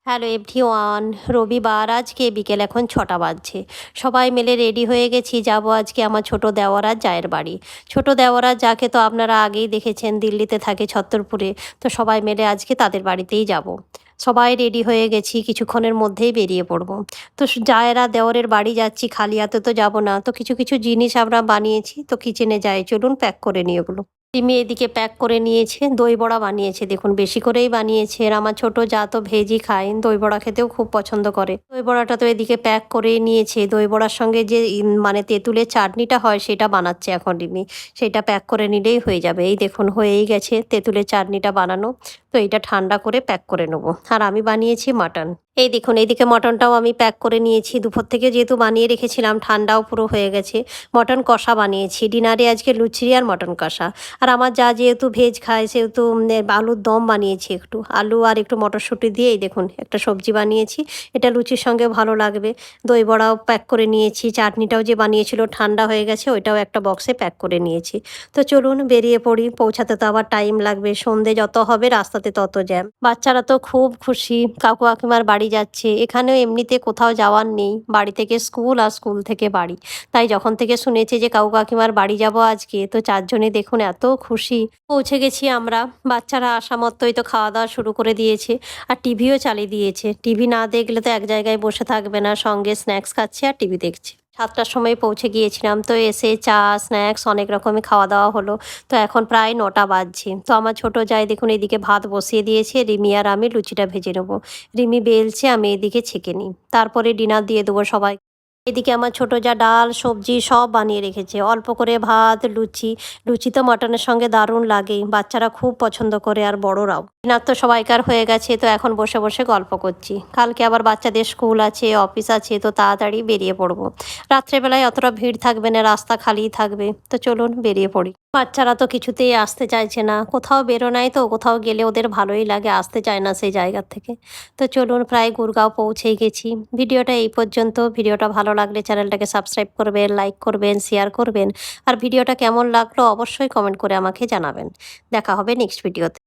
Hello everyone, রবিবার আজকে বিকেল এখন 6টা বাজছে। সবাই মিলে রেডি হয়ে গেছি, যাব আজকে আমার ছোট দেওয়ারার জায়ের বাড়ি। ছোট দেওয়ারার যাকে তো আপনারা আগেই দেখেছেন, দিল্লিতে থাকে ছত্তরপুরে। তো সবাই মিলে আজকে তাদের বাড়িতেই যাব। সবাই রেডি হয়ে গেছি, কিছুক্ষণের মধ্যেই বেরিয়ে পড়ব। তো জায়েরা দেওরের বাড়ি যাচ্ছি, খালি হাতে তো যাব না। তো কিছু কিছু জিনিস আমরা বানিয়েছি, তো কিচেনে যাই, চলুন প্যাক করে নিই ওগুলো। রিমি এদিকে প্যাক করে নিয়েছে, দই বড়া বানিয়েছে, দেখুন বেশি করেই বানিয়েছে। আর আমার ছোট যা তো ভেজই খায়, দই বড়া খেতেও খুব পছন্দ করে। দই বড়াটা তো এদিকে প্যাক করে নিয়েছে। দই বড়ার সঙ্গে যে মানে তেঁতুলের চাটনিটা হয় সেটা বানাচ্ছে এখন রিমি। সেটা প্যাক করে নিলেই হয়ে যাবে। এই দেখুন হয়েই গেছে তেঁতুলের চাটনিটা বানানো। তো এইটা ঠান্ডা করে প্যাক করে নেবো। আর আমি বানিয়েছি মাটন। এই দেখুন এইদিকে মটনটাও আমি প্যাক করে নিয়েছি। দুপুর থেকে যেহেতু বানিয়ে রেখেছিলাম, ঠান্ডাও পুরো হয়ে গেছে। মটন কষা বানিয়েছি ডিনারে আজকে, লুচি আর মটন কষা। আর আমার যা যেহেতু ভেজ খায় সেহেতু আলুর দম বানিয়েছি, একটু আলু আর একটু মটরশুঁটি দিয়ে এই দেখুন একটা সবজি বানিয়েছি। এটা লুচির সঙ্গে ভালো লাগবে। দই বড়াও প্যাক করে নিয়েছি, চাটনিটাও যে বানিয়েছিল ঠান্ডা হয়ে গেছে, ওইটাও একটা বক্সে প্যাক করে নিয়েছি। তো চলুন বেরিয়ে পড়ি, পৌঁছাতে তো আবার টাইম লাগবে। সন্ধে যত হবে রাস্তাতে তত জ্যাম। বাচ্চারা তো খুব খুশি, কাকু কাকিমার বাড়ি যাচ্ছে। এখানেও এমনিতে কোথাও যাওয়ার নেই, বাড়ি থেকে স্কুল আর স্কুল থেকে বাড়ি। তাই যখন থেকে শুনেছি যে কাকু কাকিমার বাড়ি যাব আজকে, তো চারজনে দেখুন এত খুশি। পৌঁছে গেছি আমরা। বাচ্চারা আসা মাত্রই তো খাওয়া দাওয়া শুরু করে দিয়েছে। আর টিভিও চালিয়ে দিয়েছে। টিভি না দেখলে তো এক জায়গায় বসে থাকবে না, সঙ্গে স্ন্যাক্স খাচ্ছে আর টিভি দেখছে। 7টার সময় পৌঁছে গিয়েছিলাম, তো এসে চা স্ন্যাক্স অনেক রকমের খাওয়া দাওয়া হলো। তো এখন প্রায় 9টা বাজছে। তো আমার ছোট জায় দেখুন এদিকে ভাত বসিয়ে দিয়েছে, রিমি আর আমি লুচিটা ভেজে নেবো। রিমি বেলছে, আমি এদিকে ছেঁকে নিই, তারপরে ডিনার দিয়ে দেবো সবাই। এদিকে আমার ছোট যা ডাল সবজি সব বানিয়ে রেখেছে, অল্প করে ভাত লুচি। লুচি তো মটনের সঙ্গে দারুণ লাগে, বাচ্চারা খুব পছন্দ করে আর বড়রাও। ডিনার তো সবাইকার হয়ে গেছে, তো এখন বসে বসে গল্প করছি। কালকে আবার বাচ্চাদের স্কুল আছে, অফিস আছে, তো তাড়াতাড়ি বেরিয়ে পড়বো। রাত্রেবেলায় অতটা ভিড় থাকবে না, রাস্তা খালিই থাকবে। তো চলুন বেরিয়ে পড়ি। বাচ্চারা তো কিছুতেই আসতে চাইছে না, কোথাও বেরোনাই তো, কোথাও গেলে ওদের ভালোই লাগে, আসতে চায় না সেই জায়গার থেকে। তো চলুন প্রায় গুরগাঁও পৌঁছেই গেছি। ভিডিওটা এই পর্যন্ত। ভিডিওটা ভালো লাগলে চ্যানেলটাকে সাবস্ক্রাইব করবেন, লাইক করবেন, শেয়ার করবেন। আর ভিডিওটা কেমন লাগলো অবশ্যই কমেন্ট করে আমাকে জানাবেন। দেখা হবে নেক্সট ভিডিওতে।